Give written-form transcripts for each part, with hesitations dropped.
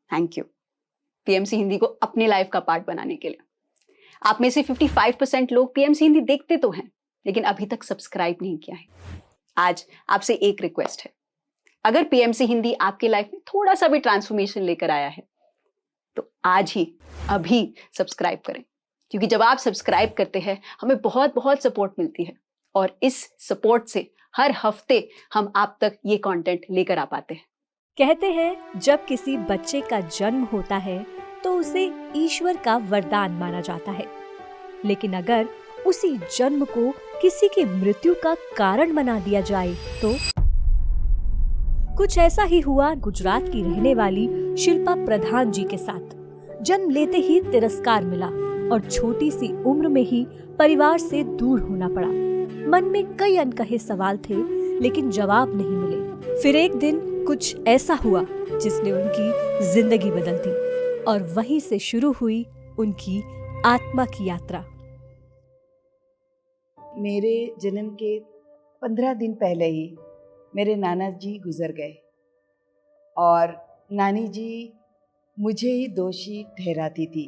Thank you PMC Hindi को अपनी life का पार्ट बनाने के लिए। आप में से 55% लोग पीएमसी हिंदी देखते तो हैं, लेकिन अभी तक सब्सक्राइब नहीं किया है। आज आपसे एक रिक्वेस्ट है, अगर पीएमसी हिंदी आपकी लाइफ में थोड़ा सा भी ट्रांसफॉर्मेशन लेकर आया है तो आज ही अभी सब्सक्राइब करें, क्योंकि जब आप सब्सक्राइब करते हैं हमें बहुत बहुत सपोर्ट मिलती है और इस सपोर्ट से हर हफ्ते हम आप तक ये कंटेंट लेकर आ पाते हैं। कहते हैं जब किसी बच्चे का जन्म होता है तो उसे ईश्वर का वरदान माना जाता है, लेकिन अगर उसी जन्म को किसी की मृत्यु का कारण बना दिया जाए तो कुछ ऐसा ही हुआ गुजरात की रहने वाली शिल्पा प्रधान जी के साथ। जन्म लेते ही तिरस्कार मिला और छोटी सी उम्र में ही परिवार से दूर होना पड़ा। मन में कई अनकहे सवाल थे, लेकिन जवाब नहीं मिले। फिर एक दिन कुछ ऐसा हुआ जिसने उनकी जिंदगी बदल दी और वहीं से शुरू हुई उनकी आत्मा की यात्रा। मेरे जन्म के 15 दिन पहले ही मेरे नाना जी गुजर गए और नानी जी मुझे ही दोषी ठहराती थी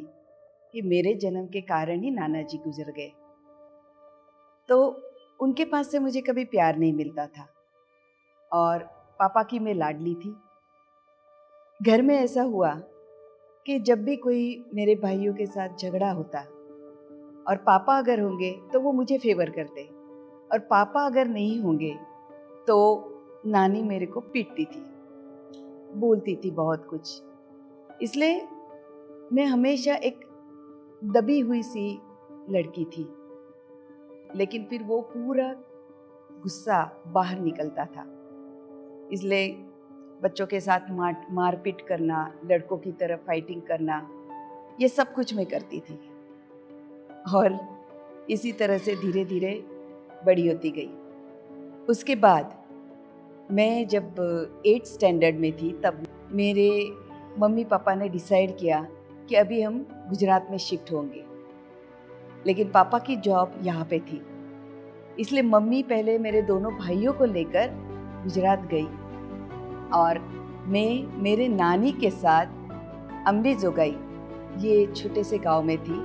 कि मेरे जन्म के कारण ही नाना जी गुजर गए। तो उनके पास से मुझे कभी प्यार नहीं मिलता था और पापा की मैं लाडली थी। घर में ऐसा हुआ कि जब भी कोई मेरे भाइयों के साथ झगड़ा होता और पापा अगर होंगे तो वो मुझे फेवर करते और पापा अगर नहीं होंगे तो नानी मेरे को पीटती थी, बोलती थी बहुत कुछ। इसलिए मैं हमेशा एक दबी हुई सी लड़की थी, लेकिन फिर वो पूरा गुस्सा बाहर निकलता था। इसलिए बच्चों के साथ मारपीट करना, लड़कों की तरह फाइटिंग करना, ये सब कुछ मैं करती थी और इसी तरह से धीरे धीरे बड़ी होती गई। उसके बाद मैं जब 8th स्टैंडर्ड में थी तब मेरे मम्मी पापा ने डिसाइड किया कि अभी हम गुजरात में शिफ्ट होंगे, लेकिन पापा की जॉब यहाँ पे थी। इसलिए मम्मी पहले मेरे दोनों भाइयों को लेकर गुजरात गई और मैं मेरे नानी के साथ अंबेजोगाई, ये छोटे से गांव में थी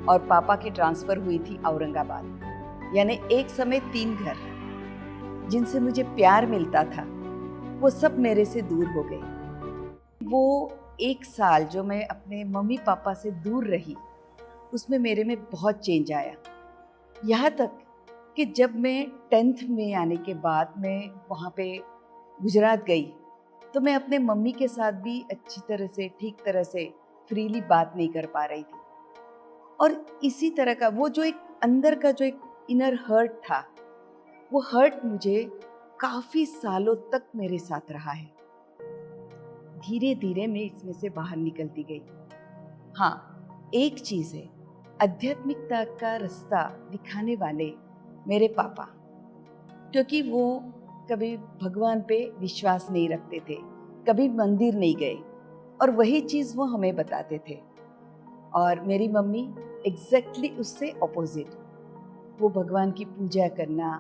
और पापा की ट्रांसफ़र हुई थी औरंगाबाद। यानी एक समय 3 घर जिनसे मुझे प्यार मिलता था वो सब मेरे से दूर हो गए। वो 1 साल जो मैं अपने मम्मी पापा से दूर रही उसमें मेरे में बहुत चेंज आया। यहाँ तक कि जब मैं 10th में आने के बाद मैं वहाँ पे गुजरात गई तो मैं अपने मम्मी के साथ भी अच्छी तरह से, ठीक तरह से फ्रीली बात नहीं कर पा रही थी। और इसी तरह का वो जो एक अंदर का जो एक इनर हर्ट था, वो हर्ट मुझे काफ़ी सालों तक मेरे साथ रहा है। धीरे धीरे मैं इसमें से बाहर निकलती गई। हाँ, एक चीज़ है, आध्यात्मिकता का रास्ता दिखाने वाले मेरे पापा, क्योंकि वो कभी भगवान पे विश्वास नहीं रखते थे, कभी मंदिर नहीं गए और वही चीज़ वो हमें बताते थे। और मेरी मम्मी एग्जैक्टली उससे ऑपोजिट, वो भगवान की पूजा करना,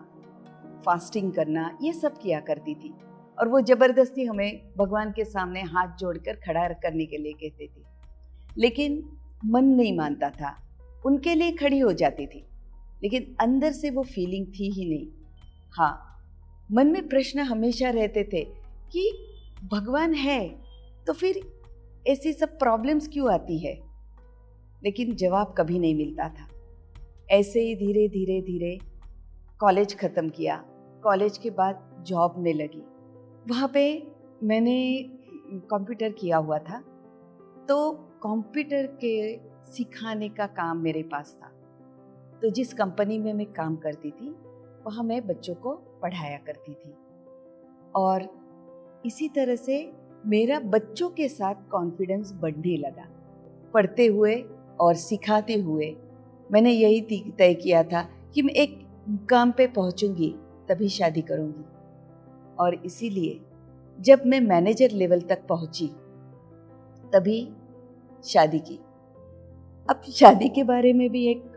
फास्टिंग करना, ये सब किया करती थी और वो ज़बरदस्ती हमें भगवान के सामने हाथ जोड़कर खड़ा करने के लिए कहते थे, लेकिन मन नहीं मानता था। उनके लिए खड़ी हो जाती थी, लेकिन अंदर से वो फीलिंग थी ही नहीं। हाँ, मन में प्रश्न हमेशा रहते थे कि भगवान है तो फिर ऐसी सब प्रॉब्लम्स क्यों आती है, लेकिन जवाब कभी नहीं मिलता था। ऐसे ही धीरे धीरे धीरे कॉलेज ख़त्म किया। कॉलेज के बाद जॉब में लगी। वहाँ पे मैंने कंप्यूटर किया हुआ था, तो कंप्यूटर के सिखाने का काम मेरे पास था। तो जिस कंपनी में मैं काम करती थी वहाँ मैं बच्चों को पढ़ाया करती थी और इसी तरह से मेरा बच्चों के साथ कॉन्फिडेंस बढ़ने लगा। पढ़ते हुए और सिखाते हुए मैंने यही तय किया था कि मैं एक मुकाम पे पहुँचूंगी तभी शादी करूंगी। और इसीलिए जब मैं मैनेजर लेवल तक पहुंची तभी शादी की। अब शादी के बारे में भी एक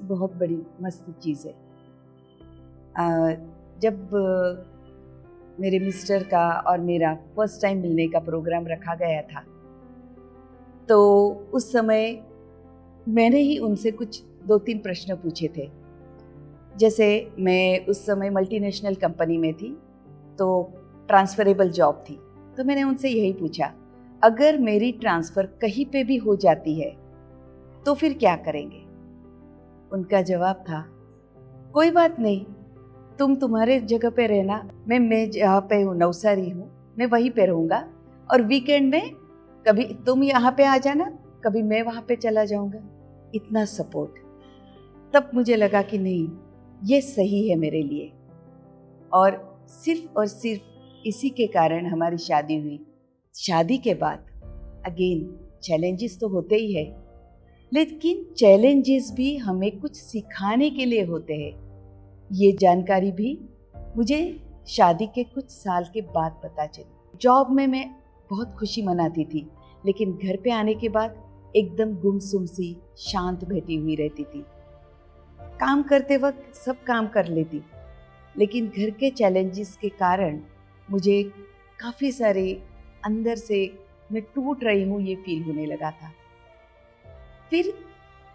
बहुत बड़ी मस्त चीज़ है। जब मेरे मिस्टर का और मेरा फर्स्ट टाइम मिलने का प्रोग्राम रखा गया था तो उस समय मैंने ही उनसे कुछ 2-3 प्रश्न पूछे थे। जैसे मैं उस समय मल्टीनेशनल कंपनी में थी, तो ट्रांसफरेबल जॉब थी। तो मैंने उनसे यही पूछा, अगर मेरी ट्रांसफ़र कहीं पे भी हो जाती है तो फिर क्या करेंगे? उनका जवाब था, कोई बात नहीं, तुम तुम्हारे जगह पे रहना, मैं जहाँ पे हूँ, नवसारी हूँ, मैं वहीं पे रहूँगा, और वीकेंड में कभी तुम यहाँ पे आ जाना, कभी मैं वहाँ पे चला जाऊँगा। इतना सपोर्ट। तब मुझे लगा कि नहीं, ये सही है मेरे लिए। और सिर्फ इसी के कारण हमारी शादी हुई। शादी के बाद अगेन चैलेंजेस तो होते ही है, लेकिन चैलेंजेस भी हमें कुछ सिखाने के लिए होते हैं। ये जानकारी भी मुझे शादी के कुछ साल के बाद पता चली। जॉब में मैं बहुत खुशी मनाती थी, लेकिन घर पे आने के बाद एकदम गुमसुम सी शांत बैठी हुई रहती थी। काम करते वक्त सब काम कर लेती, लेकिन घर के चैलेंजेस के कारण मुझे काफ़ी सारे अंदर से मैं टूट रही हूँ ये फील होने लगा था। फिर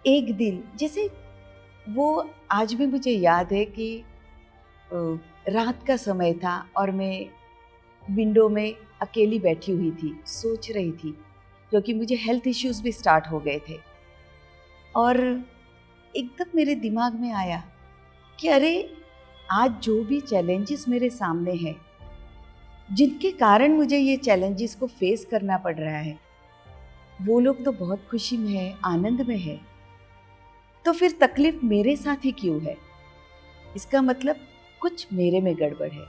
एक दिन, जैसे वो आज भी मुझे याद है कि रात का समय था और मैं विंडो में अकेली बैठी हुई थी, सोच रही थी, क्योंकि मुझे हेल्थ इश्यूज भी स्टार्ट हो गए थे। और एकदम मेरे दिमाग में आया कि अरे, आज जो भी चैलेंजेस मेरे सामने हैं, जिनके कारण मुझे ये चैलेंजेस को फेस करना पड़ रहा है, वो लोग तो बहुत खुशी में है, आनंद में है, तो फिर तकलीफ मेरे साथ ही क्यों है? इसका मतलब कुछ मेरे में गड़बड़ है।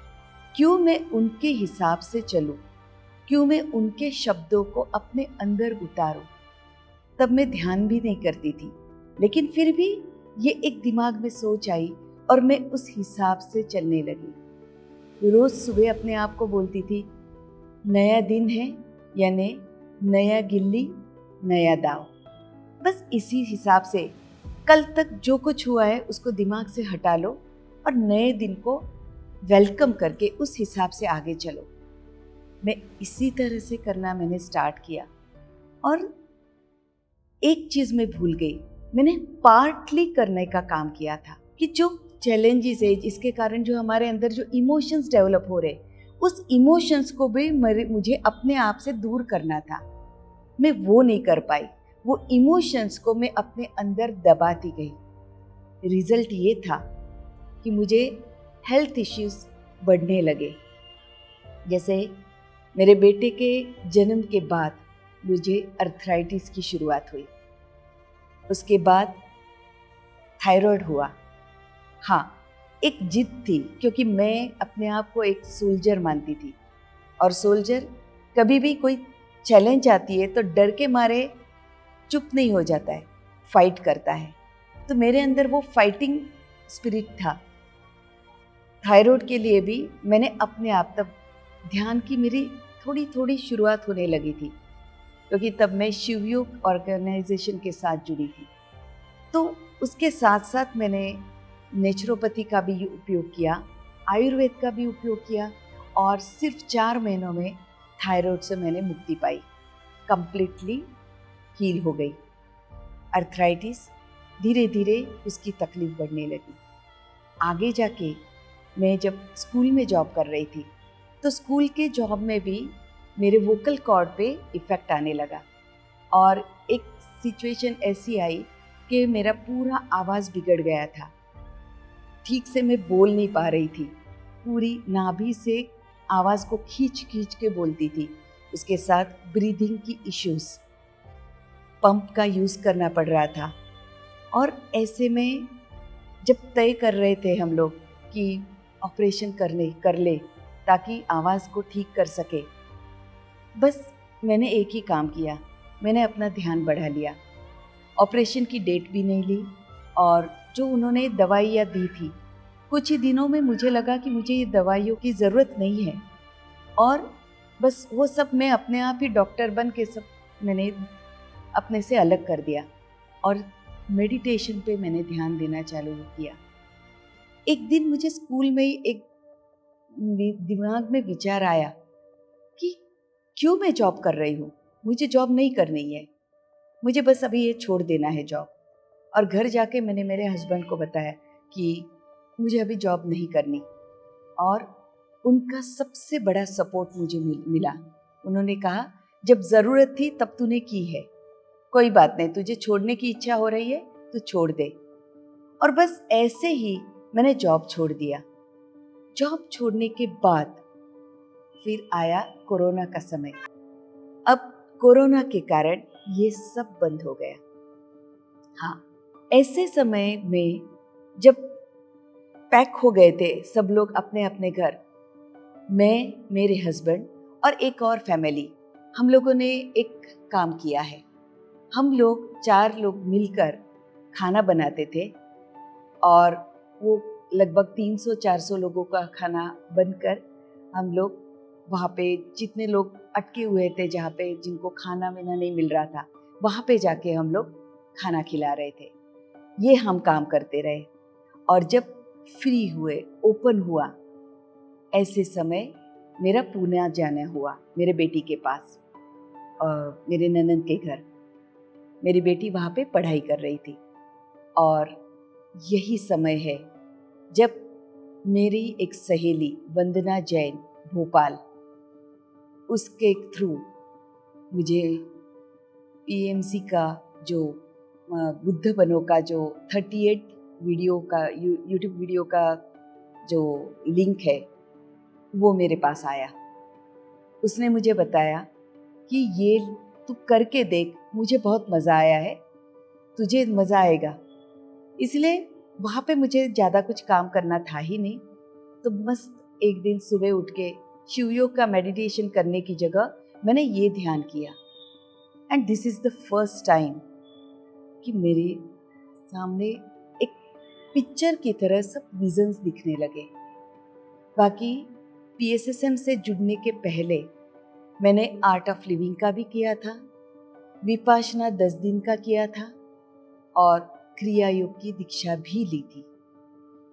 क्यों मैं उनके हिसाब से चलूं? क्यों मैं उनके शब्दों को अपने अंदर उतारूं? तब मैं ध्यान भी नहीं करती थी, लेकिन फिर भी ये एक दिमाग में सोच आई और मैं उस हिसाब से चलने लगी। रोज सुबह अपने आप को बोलती थी, नया दिन है, यानी नया गिल्ली नया दाव। बस इसी हिसाब से कल तक जो कुछ हुआ है उसको दिमाग से हटा लो और नए दिन को वेलकम करके उस हिसाब से आगे चलो। मैं इसी तरह से करना मैंने स्टार्ट किया। और एक चीज़ मैं भूल गई, मैंने पार्टली करने का काम किया था कि जो चैलेंजेस है, जिसके कारण जो हमारे अंदर जो इमोशंस डेवलप हो रहे, उस इमोशंस को भी मुझे अपने आप से दूर करना था। मैं वो नहीं कर पाई। वो इमोशंस को मैं अपने अंदर दबाती गई। रिजल्ट ये था कि मुझे हेल्थ इश्यूज बढ़ने लगे। जैसे मेरे बेटे के जन्म के बाद मुझे अर्थराइटिस की शुरुआत हुई, उसके बाद थायराइड हुआ। हाँ, एक जिद थी, क्योंकि मैं अपने आप को एक सोल्जर मानती थी, और सोल्जर कभी भी कोई चैलेंज आती है तो डर के मारे चुप नहीं हो जाता है, फाइट करता है। तो मेरे अंदर वो फाइटिंग स्पिरिट था। थायराइड के लिए भी मैंने अपने आप, तब ध्यान की मेरी थोड़ी थोड़ी शुरुआत होने लगी थी, क्योंकि तब मैं शिवयोग ऑर्गेनाइजेशन के साथ जुड़ी थी। तो उसके साथ साथ मैंने नेचुरोपैथी का भी उपयोग किया, आयुर्वेद का भी उपयोग किया, और सिर्फ 4 महीनों में थायराइड से मैंने मुक्ति पाई, कंप्लीटली हील हो गई। अर्थराइटिस धीरे धीरे उसकी तकलीफ बढ़ने लगी। आगे जाके मैं जब स्कूल में जॉब कर रही थी, तो स्कूल के जॉब में भी मेरे वोकल कॉर्ड पे इफ़ेक्ट आने लगा, और एक सिचुएशन ऐसी आई कि मेरा पूरा आवाज़ बिगड़ गया था। ठीक से मैं बोल नहीं पा रही थी, पूरी नाभि से आवाज़ को खींच खींच के बोलती थी। उसके साथ ब्रीदिंग की इश्यूज़, पंप का यूज़ करना पड़ रहा था। और ऐसे में जब तय कर रहे थे हम लोग कि ऑपरेशन कर ले ताकि आवाज़ को ठीक कर सके, बस मैंने एक ही काम किया, मैंने अपना ध्यान बढ़ा लिया। ऑपरेशन की डेट भी नहीं ली, और जो उन्होंने दवाइयाँ दी थी, कुछ ही दिनों में मुझे लगा कि मुझे ये दवाइयों की ज़रूरत नहीं है, और बस वो सब मैं अपने आप ही डॉक्टर बन के सब मैंने अपने से अलग कर दिया, और मेडिटेशन पे मैंने ध्यान देना चालू किया। एक दिन मुझे स्कूल में ही एक दिमाग में विचार आया कि क्यों मैं जॉब कर रही हूँ, मुझे जॉब नहीं करनी है, मुझे बस अभी ये छोड़ देना है जॉब। और घर जाके मैंने मेरे हस्बैंड को बताया कि मुझे अभी जॉब नहीं करनी, और उनका सबसे बड़ा सपोर्ट मुझे मिला। उन्होंने कहा जब ज़रूरत थी तब तूने की है, कोई बात नहीं, तुझे छोड़ने की इच्छा हो रही है तो छोड़ दे। और बस ऐसे ही मैंने जॉब छोड़ दिया। जॉब छोड़ने के बाद फिर आया कोरोना का समय। अब कोरोना के कारण ये सब बंद हो गया। हाँ, ऐसे समय में जब पैक हो गए थे सब लोग अपने अपने घर, मैं, मेरे हस्बैंड और एक और फैमिली, हम लोगों ने एक काम किया है। हम लोग 4 लोग मिलकर खाना बनाते थे, और वो लगभग 300-400 लोगों का खाना बनकर हम लोग वहाँ पे जितने लोग अटके हुए थे, जहाँ पे जिनको खाना वीना नहीं मिल रहा था, वहाँ पे जाके हम लोग खाना खिला रहे थे। ये हम काम करते रहे। और जब फ्री हुए, ओपन हुआ, ऐसे समय मेरा पुणे जाना हुआ मेरे बेटी के पास, मेरे ननद के घर। मेरी बेटी वहाँ पे पढ़ाई कर रही थी, और यही समय है जब मेरी एक सहेली वंदना जैन भोपाल, उसके थ्रू मुझे पीएमसी का जो बुद्ध बनो का जो 38 वीडियो का यूट्यूब वीडियो का जो लिंक है वो मेरे पास आया। उसने मुझे बताया कि ये तू करके देख, मुझे बहुत मज़ा आया है, तुझे मज़ा आएगा। इसलिए वहाँ पे मुझे ज़्यादा कुछ काम करना था ही नहीं, तो मस्त एक दिन सुबह उठ के शिवयोग का मेडिटेशन करने की जगह मैंने ये ध्यान किया। And this is the first time कि मेरे सामने एक पिक्चर की तरह सब विजन्स दिखने लगे। बाकी PSSM से जुड़ने के पहले मैंने आर्ट ऑफ लिविंग का भी किया था, विपाशना 10 दिन का किया था, और क्रिया योग की दीक्षा भी ली थी।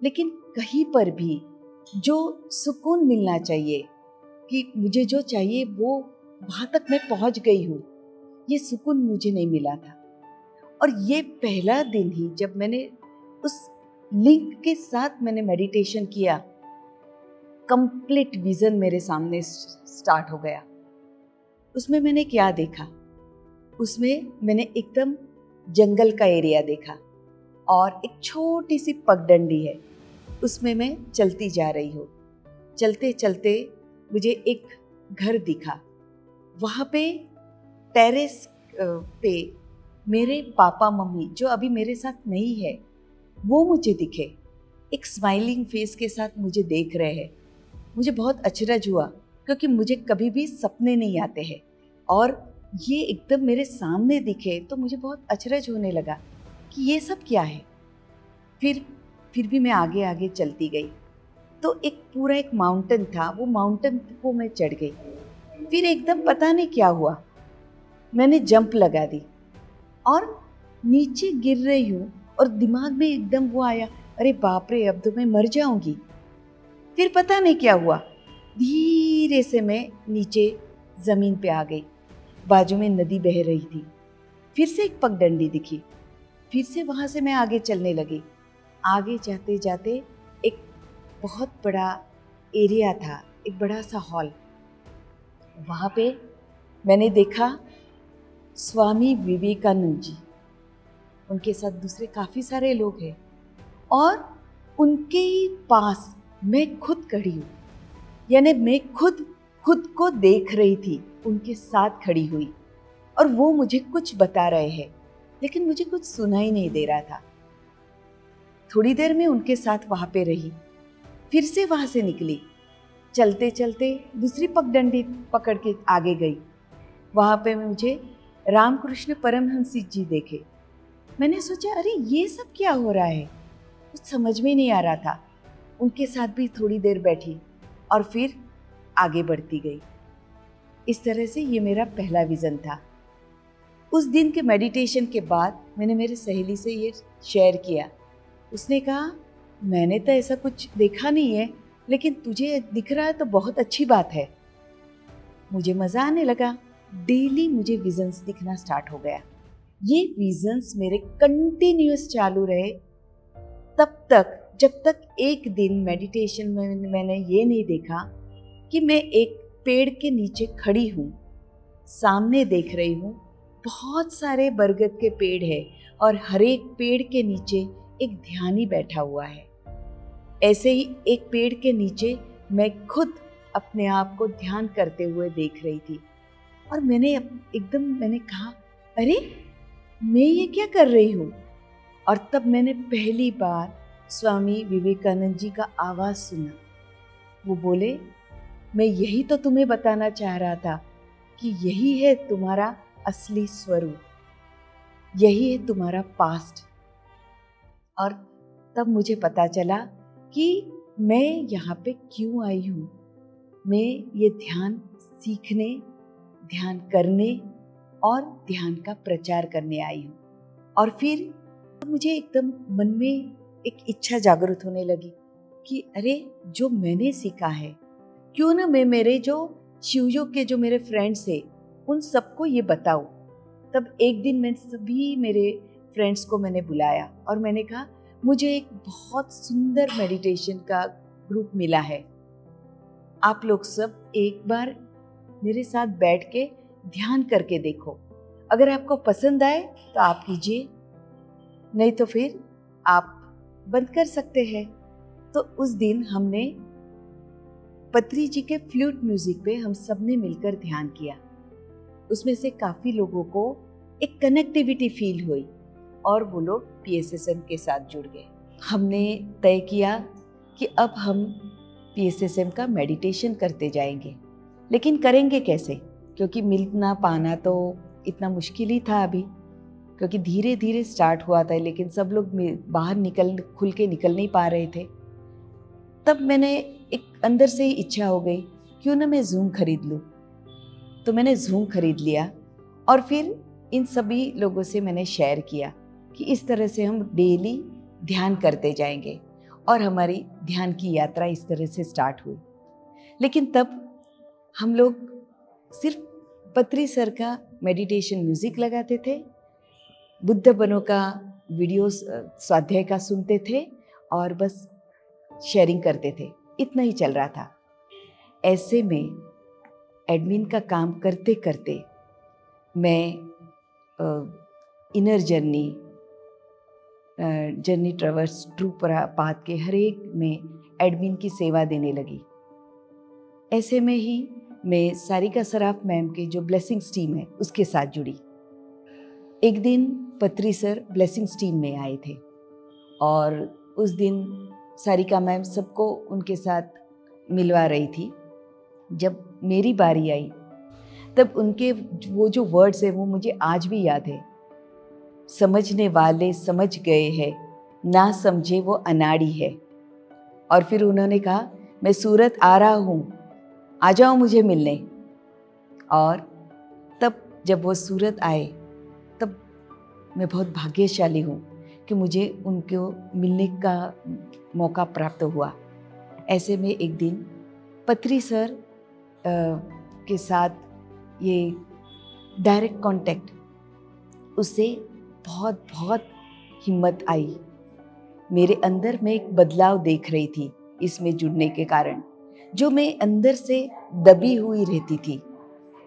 लेकिन कहीं पर भी जो सुकून मिलना चाहिए कि मुझे जो चाहिए वो वहाँ तक मैं पहुँच गई हूँ, ये सुकून मुझे नहीं मिला था। और ये पहला दिन ही जब मैंने उस लिंक के साथ मैंने मेडिटेशन किया, कंप्लीट विजन मेरे सामने स्टार्ट हो गया। उसमें मैंने क्या देखा? उसमें मैंने एकदम जंगल का एरिया देखा, और एक छोटी सी पगडंडी है, उसमें मैं चलती जा रही हूँ। चलते चलते मुझे एक घर दिखा। वहाँ पे टेरेस पे मेरे पापा मम्मी जो अभी मेरे साथ नहीं है वो मुझे दिखे, एक स्माइलिंग फेस के साथ मुझे देख रहे हैं। मुझे बहुत अचरज हुआ क्योंकि मुझे कभी भी सपने नहीं आते हैं, और ये एकदम मेरे सामने दिखे तो मुझे बहुत अचरज होने लगा कि ये सब क्या है। फिर भी मैं आगे आगे चलती गई, तो एक पूरा एक माउंटेन था, वो माउंटेन को मैं चढ़ गई। फिर एकदम पता नहीं क्या हुआ, मैंने जंप लगा दी और नीचे गिर रही हूँ, और दिमाग में एकदम वो आया, अरे बाप रे, अब तो मैं मर जाऊंगी। फिर पता नहीं क्या हुआ, धीरे से मैं नीचे ज़मीन पे आ गई। बाजू में नदी बह रही थी। फिर से एक पगडंडी दिखी, फिर से वहाँ से मैं आगे चलने लगी। आगे जाते जाते एक बहुत बड़ा एरिया था, एक बड़ा सा हॉल। वहाँ पे मैंने देखा स्वामी विवेकानंद जी, उनके साथ दूसरे काफ़ी सारे लोग हैं, और उनके ही पास मैं खुद खड़ी हूँ। यानी मैं खुद को देख रही थी, उनके साथ खड़ी हुई, और वो मुझे कुछ बता रहे हैं, लेकिन मुझे कुछ सुना ही नहीं दे रहा था। थोड़ी देर में उनके साथ वहाँ पे रही, फिर से वहाँ से निकली, चलते चलते दूसरी पगडंडी पकड़ के आगे गई। वहाँ पे मुझे रामकृष्ण परमहंस जी देखे। मैंने सोचा, अरे ये सब क्या हो रहा है, कुछ समझ में नहीं आ रहा था। उनके साथ भी थोड़ी देर बैठी और फिर आगे बढ़ती गई। इस तरह से ये मेरा पहला विज़न था। उस दिन के मेडिटेशन के बाद मैंने मेरी सहेली से ये शेयर किया। उसने कहा, मैंने तो ऐसा कुछ देखा नहीं है, लेकिन तुझे दिख रहा है तो बहुत अच्छी बात है। मुझे मज़ा आने लगा। डेली मुझे विजन्स दिखना स्टार्ट हो गया। ये विजन्स मेरे कंटिन्यूस चालू रहे तब तक, जब तक एक दिन मेडिटेशन में मैंने ये नहीं देखा कि मैं एक पेड़ के नीचे खड़ी हूँ, सामने देख रही हूँ बहुत सारे बरगद के पेड़ है और हर एक पेड़ के नीचे एक ध्यानी बैठा हुआ है। ऐसे ही एक पेड़ के नीचे मैं खुद अपने आप को ध्यान करते हुए देख रही थी और मैंने कहा, अरे मैं ये क्या कर रही हूँ। और तब मैंने पहली बार स्वामी विवेकानंद जी का आवाज़ सुना। वो बोले, मैं यही तो तुम्हें बताना चाह रहा था कि यही है तुम्हारा असली स्वरूप, यही है तुम्हारा पास्ट। और तब मुझे पता चला कि मैं यहाँ पे क्यों आई हूँ। मैं ये ध्यान सीखने, ध्यान करने और ध्यान का प्रचार करने आई हूँ। और फिर मुझे एकदम मन में एक इच्छा जागृत होने लगी कि अरे जो मैंने सीखा है, क्यों ना मैं मेरे जो शिवयोग के जो मेरे फ्रेंड्स हैं उन सबको ये बताऊँ। तब एक दिन मैं सभी मेरे फ्रेंड्स को मैंने बुलाया और मैंने कहा, मुझे एक बहुत सुंदर मेडिटेशन का ग्रुप मिला है, आप लोग सब एक बार मेरे साथ बैठ के ध्यान करके देखो। अगर आपको पसंद आए तो आप कीजिए, नहीं तो फिर आप बंद कर सकते हैं। तो उस दिन हमने पत्री जी के फ्लूट म्यूजिक पे हम सब ने मिलकर ध्यान किया। उसमें से काफ़ी लोगों को एक कनेक्टिविटी फील हुई और वो लोग PSSM के साथ जुड़ गए। हमने तय किया कि अब हम PSSM का मेडिटेशन करते जाएंगे, लेकिन करेंगे कैसे, क्योंकि मिलना पाना तो इतना मुश्किल ही था अभी, क्योंकि धीरे धीरे स्टार्ट हुआ था, लेकिन सब लोग बाहर खुल के निकल नहीं पा रहे थे। तब मैंने एक अंदर से ही इच्छा हो गई, क्यों ना मैं जूम खरीद लूँ। तो मैंने जूम खरीद लिया और फिर इन सभी लोगों से मैंने शेयर किया कि इस तरह से हम डेली ध्यान करते जाएंगे और हमारी ध्यान की यात्रा इस तरह से स्टार्ट हुई। लेकिन तब हम लोग सिर्फ पत्री सर का मेडिटेशन म्यूजिक लगाते थे, बुद्ध बनों का वीडियो स्वाध्याय का सुनते थे और बस शेयरिंग करते थे, इतना ही चल रहा था। ऐसे में एडमिन का काम करते करते मैं inner journey traverse true path के हर एक में एडमिन की सेवा देने लगी। ऐसे में ही मैं सारिका सराफ मैम के जो ब्लेसिंग्स टीम है उसके साथ जुड़ी। एक दिन पत्री सर ब्लेसिंग्स टीम में आए थे और उस दिन सारिका मैम सबको उनके साथ मिलवा रही थी। जब मेरी बारी आई तब उनके वो जो वर्ड्स है वो मुझे आज भी याद है। समझने वाले समझ गए हैं, ना समझे वो अनाड़ी है। और फिर उन्होंने कहा, मैं सूरत आ रहा हूँ, आ जाओ मुझे मिलने। और तब जब वो सूरत आए तब मैं बहुत भाग्यशाली हूँ कि मुझे उनको मिलने का मौका प्राप्त हुआ। ऐसे में एक दिन पत्री सर के साथ ये डायरेक्ट कांटेक्ट, उससे बहुत बहुत हिम्मत आई। मेरे अंदर मैं एक बदलाव देख रही थी इसमें जुड़ने के कारण। जो मैं अंदर से दबी हुई रहती थी,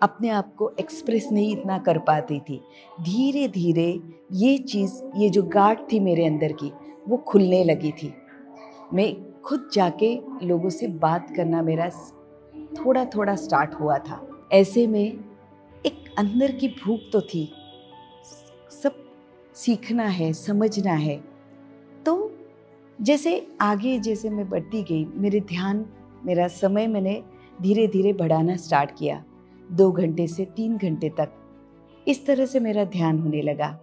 अपने आप को एक्सप्रेस नहीं इतना कर पाती थी, धीरे धीरे ये चीज़, ये जो गांठ थी मेरे अंदर की, वो खुलने लगी थी। मैं खुद जाके लोगों से बात करना मेरा थोड़ा थोड़ा स्टार्ट हुआ था। ऐसे में एक अंदर की भूख तो थी, सब सीखना है, समझना है। तो जैसे आगे जैसे मैं बढ़ती गई, मेरा समय मैंने धीरे धीरे बढ़ाना स्टार्ट किया। 2 घंटे से 3 घंटे तक इस तरह से मेरा ध्यान होने लगा।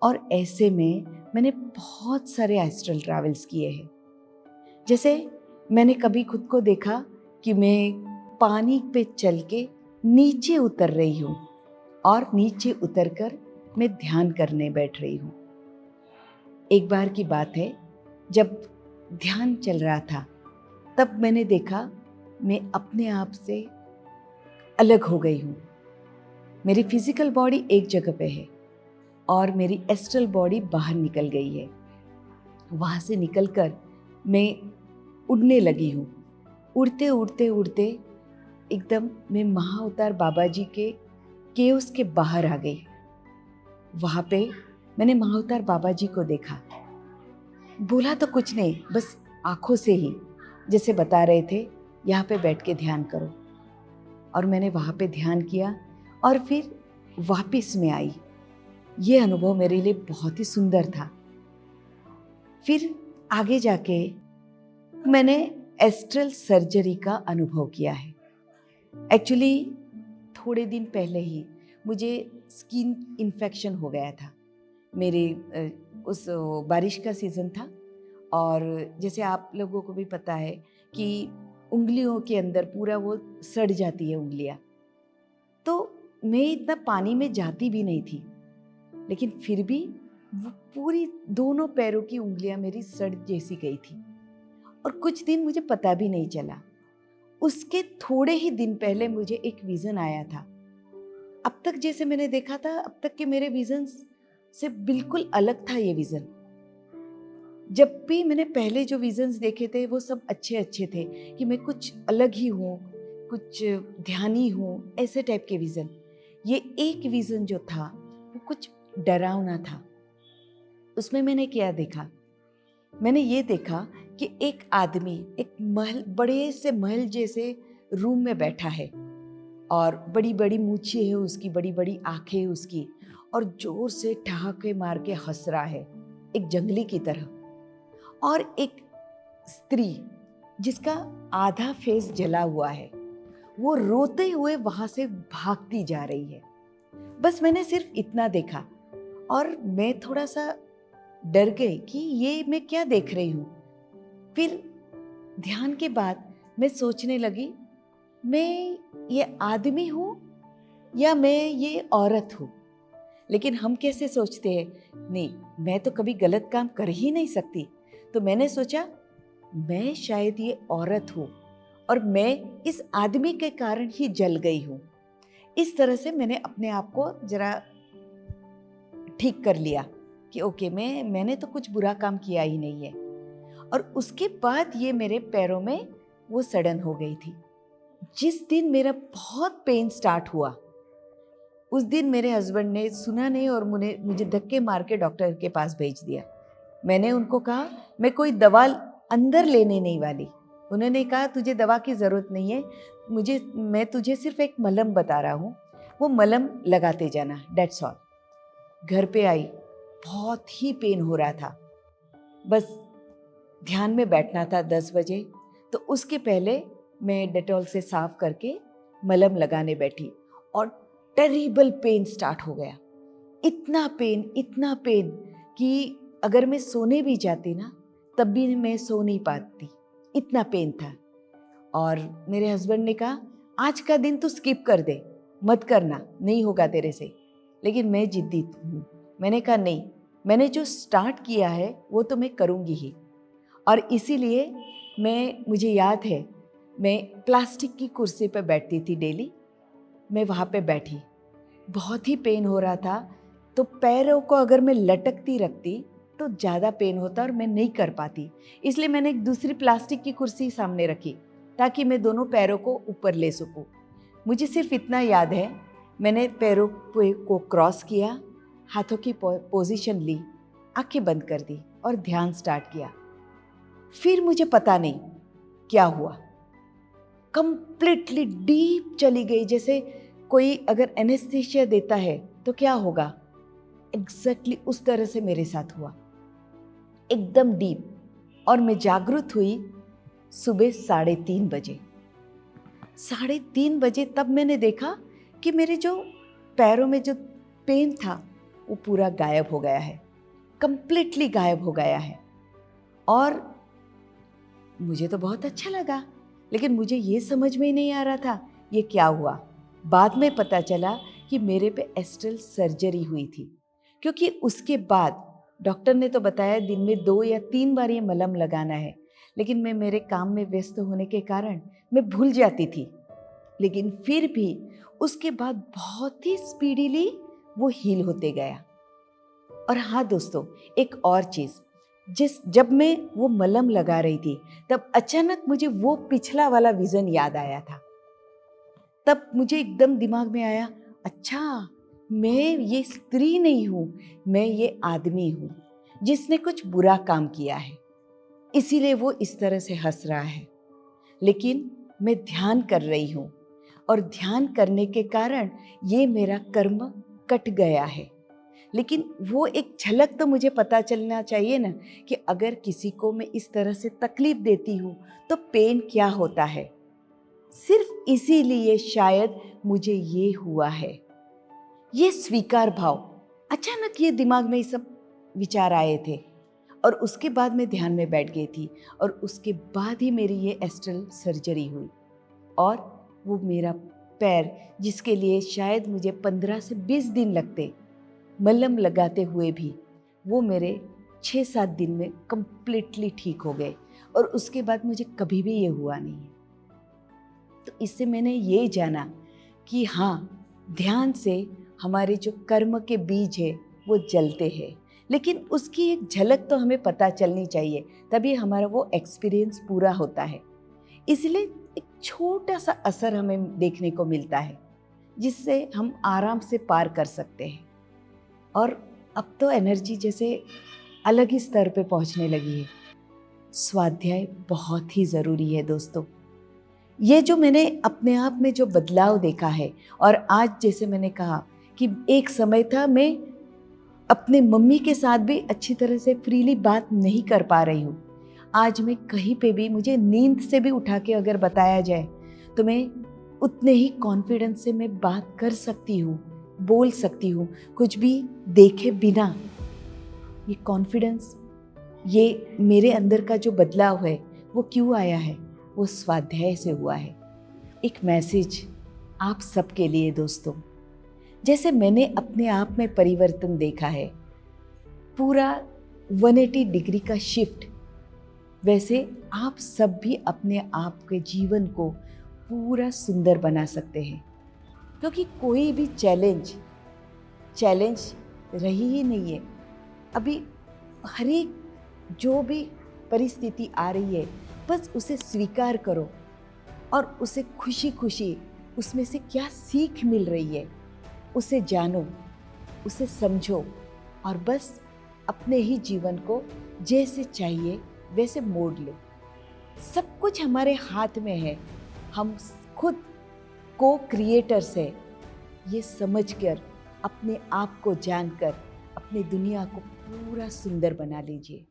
और ऐसे में मैंने बहुत सारे एस्ट्रल ट्रैवल्स किए हैं। जैसे मैंने कभी खुद को देखा कि मैं पानी पे चल के नीचे उतर रही हूँ और नीचे उतरकर मैं ध्यान करने बैठ रही हूँ। एक बार की बात है, जब ध्यान चल रहा था तब मैंने देखा मैं अपने आप से अलग हो गई हूँ। मेरी फिजिकल बॉडी एक जगह पे है और मेरी एस्ट्रल बॉडी बाहर निकल गई है। वहाँ से निकलकर मैं उड़ने लगी हूँ। उड़ते उड़ते उड़ते एकदम मैं महाअवतार बाबा जी के केव्स के बाहर आ गई। वहाँ पे मैंने महाअवतार बाबा जी को देखा। बोला तो कुछ नहीं, बस आँखों से ही जैसे बता रहे थे यहाँ पे बैठ के ध्यान करो। और मैंने वहाँ पे ध्यान किया और फिर वापस में आई। ये अनुभव मेरे लिए बहुत ही सुंदर था। फिर आगे जाके मैंने एस्ट्रल सर्जरी का अनुभव किया है। एक्चुअली थोड़े दिन पहले ही मुझे स्किन इन्फेक्शन हो गया था। मेरे उस बारिश का सीज़न था और जैसे आप लोगों को भी पता है कि उंगलियों के अंदर पूरा वो सड़ जाती है उंगलियां। तो मैं इतना पानी में जाती भी नहीं थी, लेकिन फिर भी वो पूरी दोनों पैरों की उंगलियां मेरी सड़ जैसी गई थी और कुछ दिन मुझे पता भी नहीं चला। उसके थोड़े ही दिन पहले मुझे एक विज़न आया था। अब तक जैसे मैंने देखा था, अब तक के मेरे विजन्स से बिल्कुल अलग था ये विज़न। जब भी मैंने पहले जो विजन्स देखे थे वो सब अच्छे अच्छे थे कि मैं कुछ अलग ही हूँ, कुछ ध्यानी हूँ, ऐसे टाइप के विज़न। ये एक विज़न जो था वो कुछ डरावना था। उसमें मैंने क्या देखा? मैंने ये देखा कि एक आदमी एक महल, बड़े से महल जैसे रूम में बैठा है और बड़ी बड़ी मूछें है उसकी, बड़ी बड़ी आंखें है उसकी, और जोर से ठहाके मार के हंस रहा है एक जंगली की तरह। और एक स्त्री जिसका आधा फेस जला हुआ है, वो रोते हुए वहां से भागती जा रही है। बस मैंने सिर्फ इतना देखा और मैं थोड़ा सा डर गई कि ये मैं क्या देख रही हूँ। फिर ध्यान के बाद मैं सोचने लगी, मैं ये आदमी हूँ या मैं ये औरत हूँ। लेकिन हम कैसे सोचते हैं, नहीं मैं तो कभी गलत काम कर ही नहीं सकती। तो मैंने सोचा मैं शायद ये औरत हूँ और मैं इस आदमी के कारण ही जल गई हूँ। इस तरह से मैंने अपने आप को जरा ठीक कर लिया कि ओके, मैंने तो कुछ बुरा काम किया ही नहीं है। और उसके बाद ये मेरे पैरों में वो सड़न हो गई थी। जिस दिन मेरा बहुत पेन स्टार्ट हुआ, उस दिन मेरे हस्बैंड ने सुना नहीं और मुझे धक्के मार के डॉक्टर के पास भेज दिया। मैंने उनको कहा मैं कोई दवा अंदर लेने नहीं वाली। उन्होंने कहा तुझे दवा की ज़रूरत नहीं है, मैं तुझे सिर्फ एक मलहम बता रहा हूँ, वो मलहम लगाते जाना, डेट्स ऑल। घर पे आई, बहुत ही पेन हो रहा था। बस ध्यान में बैठना था 10 बजे, तो उसके पहले मैं डेटॉल से साफ करके मलहम लगाने बैठी और टेरिबल पेन स्टार्ट हो गया। इतना पेन कि अगर मैं सोने भी जाती ना तब भी मैं सो नहीं पाती, इतना पेन था। और मेरे हस्बैंड ने कहा आज का दिन तो स्किप कर दे, मत करना, नहीं होगा तेरे से। लेकिन मैं जिद्दी हूँ। मैंने कहा नहीं, मैंने जो स्टार्ट किया है वो तो मैं करूँगी ही। और इसीलिए मुझे याद है मैं प्लास्टिक की कुर्सी पर बैठती थी डेली। मैं वहाँ पे बैठी, बहुत ही पेन हो रहा था, तो पैरों को अगर मैं लटकती रखती तो ज़्यादा पेन होता और मैं नहीं कर पाती। इसलिए मैंने एक दूसरी प्लास्टिक की कुर्सी सामने रखी ताकि मैं दोनों पैरों को ऊपर ले सकूं। मुझे सिर्फ इतना याद है, मैंने पैरों को क्रॉस किया, हाथों की पोजीशन ली, आंखें बंद कर दी और ध्यान स्टार्ट किया। फिर मुझे पता नहीं क्या हुआ, कंप्लीटली डीप चली गई। जैसे कोई अगर एनेस्थीसिया देता है तो क्या होगा, एग्जैक्टली उस तरह से मेरे साथ हुआ, एकदम डीप। और मैं जागृत हुई सुबह 3:30 बजे। 3:30 बजे तब मैंने देखा कि मेरे जो पैरों में जो पेन था वो पूरा गायब हो गया है, कंप्लीटली गायब हो गया है। और मुझे तो बहुत अच्छा लगा, लेकिन मुझे ये समझ में ही नहीं आ रहा था ये क्या हुआ। बाद में पता चला कि मेरे पे एस्ट्रल सर्जरी हुई थी, क्योंकि उसके बाद डॉक्टर ने तो बताया दिन में 2 या 3 बार ये मलहम लगाना है, लेकिन मैं मेरे काम में व्यस्त होने के कारण मैं भूल जाती थी। लेकिन फिर भी उसके बाद बहुत ही स्पीडीली वो हील होते गया। और हाँ दोस्तों, एक और चीज़, जब मैं वो मलहम लगा रही थी तब अचानक मुझे वो पिछला वाला विज़न याद आया था। तब मुझे एकदम दिमाग में आया, अच्छा मैं ये स्त्री नहीं हूँ, मैं ये आदमी हूँ जिसने कुछ बुरा काम किया है, इसीलिए वो इस तरह से हंस रहा है। लेकिन मैं ध्यान कर रही हूँ और ध्यान करने के कारण ये मेरा कर्म कट गया है। लेकिन वो एक झलक तो मुझे पता चलना चाहिए ना कि अगर किसी को मैं इस तरह से तकलीफ देती हूँ तो पेन क्या होता है। सिर्फ इसीलिए शायद मुझे ये हुआ है। ये स्वीकार भाव, अचानक ये दिमाग में ये सब विचार आए थे और उसके बाद मैं ध्यान में बैठ गई थी और उसके बाद ही मेरी ये एस्ट्रल सर्जरी हुई। और वो मेरा पैर, जिसके लिए शायद मुझे 15 से 20 दिन लगते मलहम लगाते हुए भी, वो मेरे 6-7 दिन में कंप्लीटली ठीक हो गए और उसके बाद मुझे कभी भी ये हुआ नहीं है। तो इससे मैंने ये जाना कि हाँ, ध्यान से हमारे जो कर्म के बीज है वो जलते हैं, लेकिन उसकी एक झलक तो हमें पता चलनी चाहिए, तभी हमारा वो एक्सपीरियंस पूरा होता है। इसलिए एक छोटा सा असर हमें देखने को मिलता है जिससे हम आराम से पार कर सकते हैं। और अब तो एनर्जी जैसे अलग ही स्तर पे पहुंचने लगी है। स्वाध्याय बहुत ही ज़रूरी है दोस्तों। ये जो मैंने अपने आप में जो बदलाव देखा है, और आज जैसे मैंने कहा कि एक समय था मैं अपने मम्मी के साथ भी अच्छी तरह से फ्रीली बात नहीं कर पा रही हूँ। आज मैं कहीं पे भी, मुझे नींद से भी उठा के अगर बताया जाए तो मैं उतने ही कॉन्फिडेंस से मैं बात कर सकती हूँ, बोल सकती हूँ, कुछ भी देखे बिना। ये कॉन्फिडेंस, ये मेरे अंदर का जो बदलाव है वो क्यों आया है? वो स्वाध्याय से हुआ है। एक मैसेज आप सबके लिए दोस्तों, जैसे मैंने अपने आप में परिवर्तन देखा है, पूरा 180 डिग्री का शिफ्ट, वैसे आप सब भी अपने आप के जीवन को पूरा सुंदर बना सकते हैं। क्योंकि कोई भी चैलेंज रही ही नहीं है। अभी हर एक जो भी परिस्थिति आ रही है, बस उसे स्वीकार करो और उसे खुशी खुशी, उसमें से क्या सीख मिल रही है उसे जानो, उसे समझो और बस अपने ही जीवन को जैसे चाहिए वैसे मोड़ लो। सब कुछ हमारे हाथ में है, हम खुद को क्रिएटर्स है। ये समझकर, अपने आप को जानकर अपनी दुनिया को पूरा सुंदर बना लीजिए।